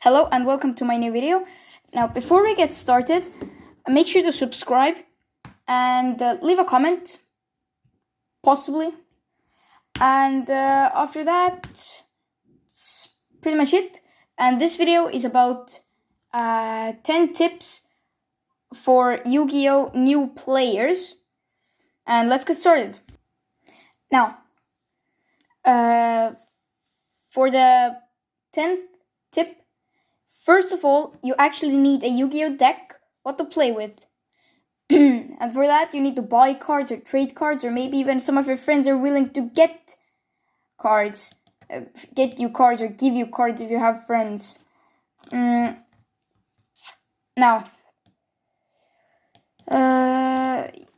Hello and welcome to my new video. Now, before we get started, make sure to subscribe and leave a comment, possibly. And after that, it's pretty much it. And this video is about 10 tips for Yu-Gi-Oh! New players. And let's get started. Now, for the 10th tip, first of all, you actually need a Yu-Gi-Oh! Deck, what to play with. And for that, you need to buy cards or trade cards, or maybe even some of your friends are willing to get cards. Get you cards or give you cards if you have friends. Now,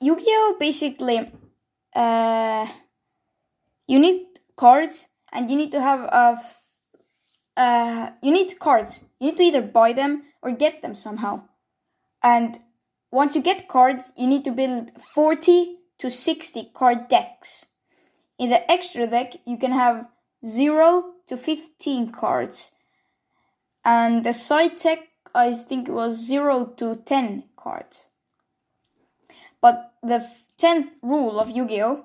Yu-Gi-Oh! Basically, you need cards and you need to have you need cards. You need to either buy them or get them somehow. And once you get cards, you need to build 40 to 60 card decks. In the extra deck, you can have 0 to 15 cards. And the side deck, I think it was 0 to 10 cards. But the 10th rule of Yu-Gi-Oh!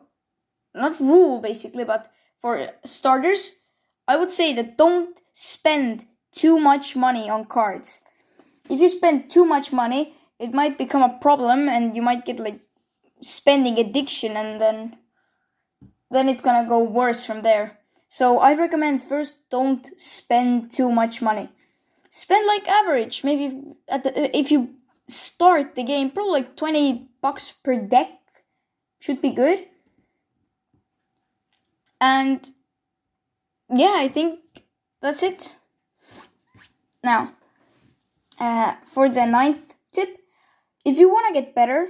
Not rule basically, but for starters, I would say that don't spend too much money on cards. If you spend too much money, it might become a problem and you might get like spending addiction, and then it's gonna go worse from there. So I recommend first don't spend too much money. Spend like average, maybe if you start the game, probably like $20 per deck should be good. And yeah, I think that's it. Now, for the 9th tip, if you want to get better,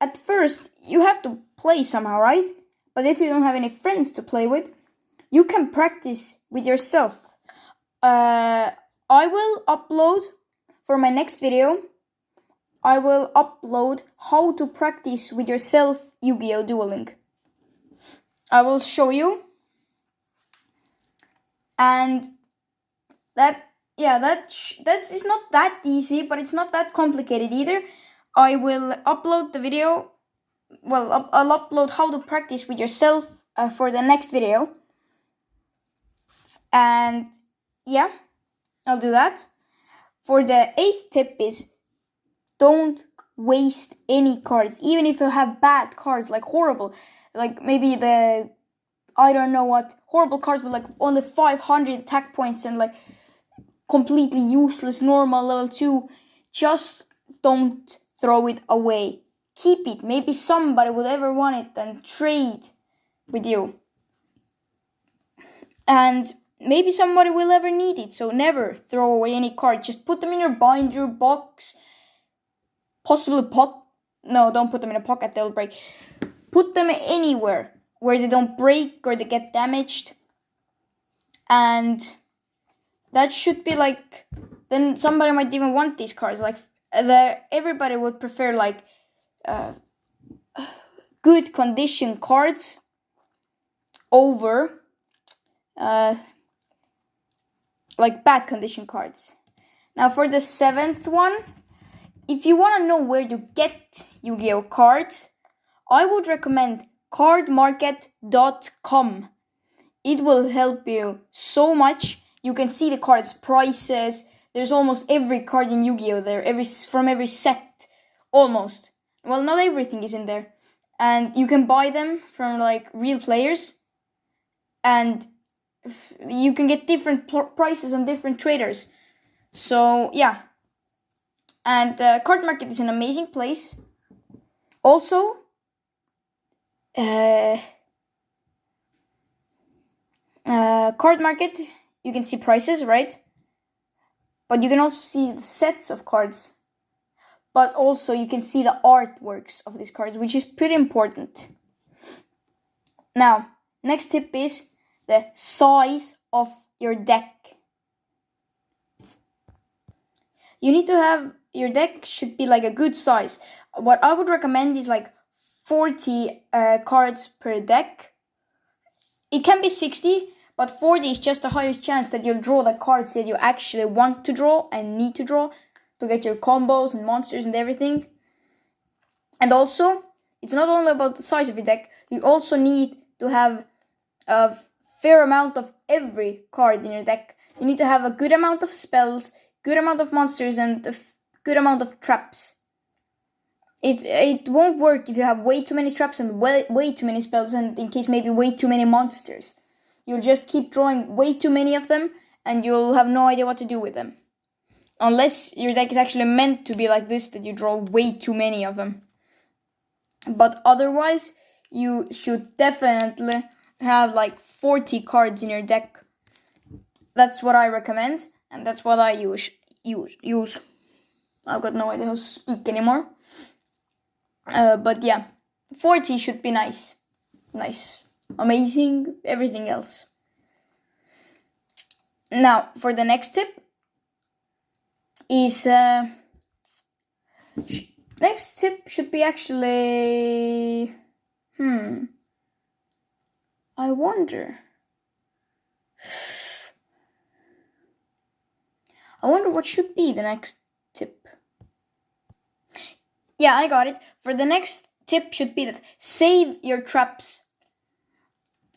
at first you have to play somehow, right? But if you don't have any friends to play with, you can practice with yourself. I will upload, for my next video, I will upload how to practice with yourself Yu-Gi-Oh! Duel Link. I will show you. And that is not that easy, but it's not that complicated either. I will upload the video. Well, I'll upload how to practice with yourself for the next video. And yeah, I'll do that. For the 8th tip is don't waste any cards, even if you have bad cards, like horrible, like maybe I don't know what, horrible cards with like only 500 attack points and like completely useless normal level 2. Just don't throw it away. Keep it. Maybe somebody would ever want it and trade with you. And maybe somebody will ever need it. So never throw away any card. Just put them in your binder, box, possibly no, don't put them in a pocket, they'll break. Put them anywhere where they don't break or they get damaged. And that should be like, then somebody might even want these cards. Like everybody would prefer like good condition cards over like bad condition cards. Now for the 7th one, if you want to know where to get Yu-Gi-Oh! Cards, I would recommend cardmarket.com. It will help you so much. You can see the cards' prices. There's almost every card in Yu-Gi-Oh! There, from every set, almost. Well, not everything is in there. And you can buy them from like real players. And you can get different prices on different traders. So, yeah. And Card Market is an amazing place. Also, Card Market, you can see prices, right? But you can also see the sets of cards. But also you can see the artworks of these cards, which is pretty important. Now, next tip is the size of your deck. You need to have, your deck should be like a good size. What I would recommend is like 40 cards per deck. It can be 60, but 40 is just the highest chance that you'll draw the cards that you actually want to draw and need to draw to get your combos and monsters and everything. And also, it's not only about the size of your deck, you also need to have a fair amount of every card in your deck. You need to have a good amount of spells, good amount of monsters, and a good amount of traps. It won't work if you have way too many traps and way too many spells, and in case maybe way too many monsters. You'll just keep drawing way too many of them, and you'll have no idea what to do with them. Unless your deck is actually meant to be like this, that you draw way too many of them. But otherwise, you should definitely have like 40 cards in your deck. That's what I recommend, and that's what I use. I've got no idea how to speak anymore. But yeah, 40 should be nice. Nice. Amazing. Everything else. Now, for the next tip is... next tip should be actually... I wonder what should be the next tip. Yeah, I got it. For the next tip should be that save your traps.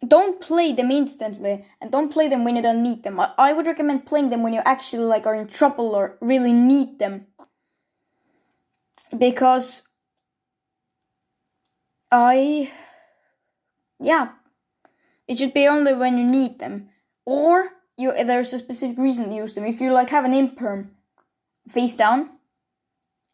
Don't play them instantly, and don't play them when you don't need them. I would recommend playing them when you actually like are in trouble or really need them. Because it should be only when you need them. Or there's a specific reason to use them. If you like have an imperm face down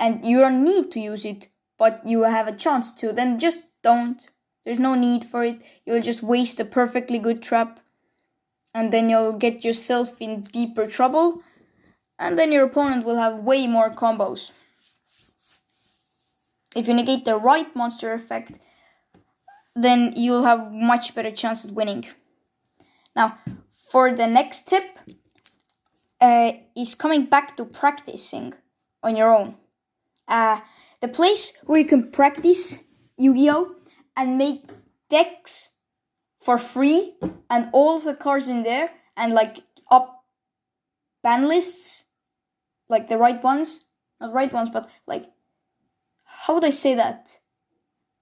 and you don't need to use it, but you have a chance to, then just don't. There's no need for it. You'll just waste a perfectly good trap, and then you'll get yourself in deeper trouble, and then your opponent will have way more combos. If you negate the right monster effect, then you'll have much better chance at winning. Now, for the next tip, is coming back to practicing on your own. The place where you can practice Yu-Gi-Oh! And make decks for free, and all of the cards in there, and like up ban lists, like the right ones, not right ones, but like, how would I say that?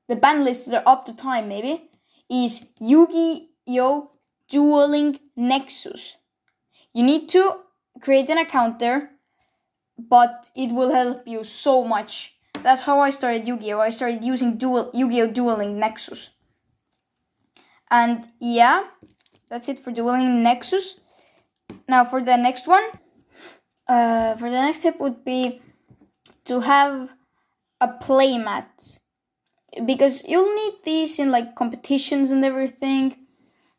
The ban lists that are up to time, maybe, is Yu-Gi-Oh! Dueling Nexus. You need to create an account there, but it will help you so much. That's how I started Yu-Gi-Oh! I started using Yu-Gi-Oh! Dueling Nexus. And yeah, that's it for Dueling Nexus. Now for the next one, for the next tip would be to have a playmat. Because you'll need these in like competitions and everything.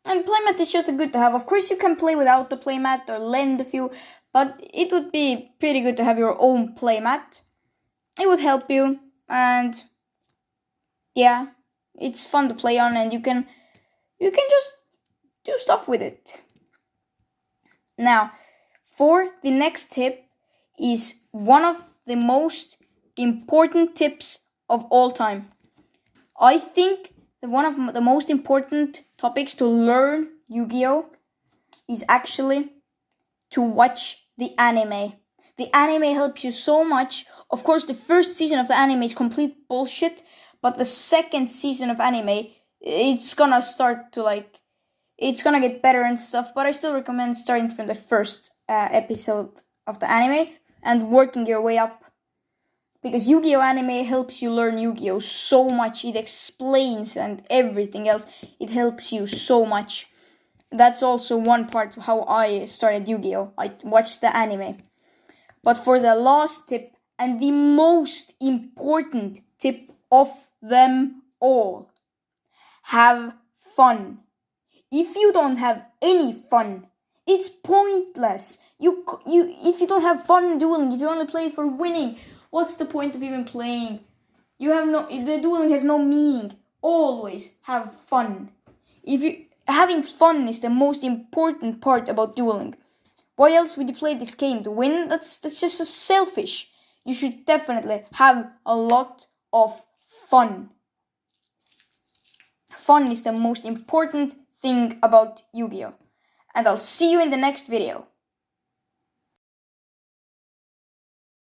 And playmat is just good to have. Of course you can play without the playmat or lend a few, but it would be pretty good to have your own playmat. It would help you, and yeah, it's fun to play on, and you can just do stuff with it. Now, for the next tip is one of the most important tips of all time. I think that one of the most important topics to learn Yu-Gi-Oh! Is actually to watch the anime. The anime helps you so much. Of course, the first season of the anime is complete bullshit, but the second season of anime, it's gonna start to like, it's gonna get better and stuff, but I still recommend starting from the first episode of the anime and working your way up. Because Yu-Gi-Oh! Anime helps you learn Yu-Gi-Oh! So much. It explains and everything else. It helps you so much. That's also one part of how I started Yu-Gi-Oh! I watched the anime. But for the last tip, and the most important tip of them all, have fun. If you don't have any fun, it's pointless. If you don't have fun dueling, if you only play it for winning, what's the point of even playing? The dueling has no meaning. Always have fun. Having fun is the most important part about dueling. Why else would you play this game? To win? That's just so selfish. You should definitely have a lot of fun. Fun is the most important thing about Yu-Gi-Oh! and I'll see you in the next video.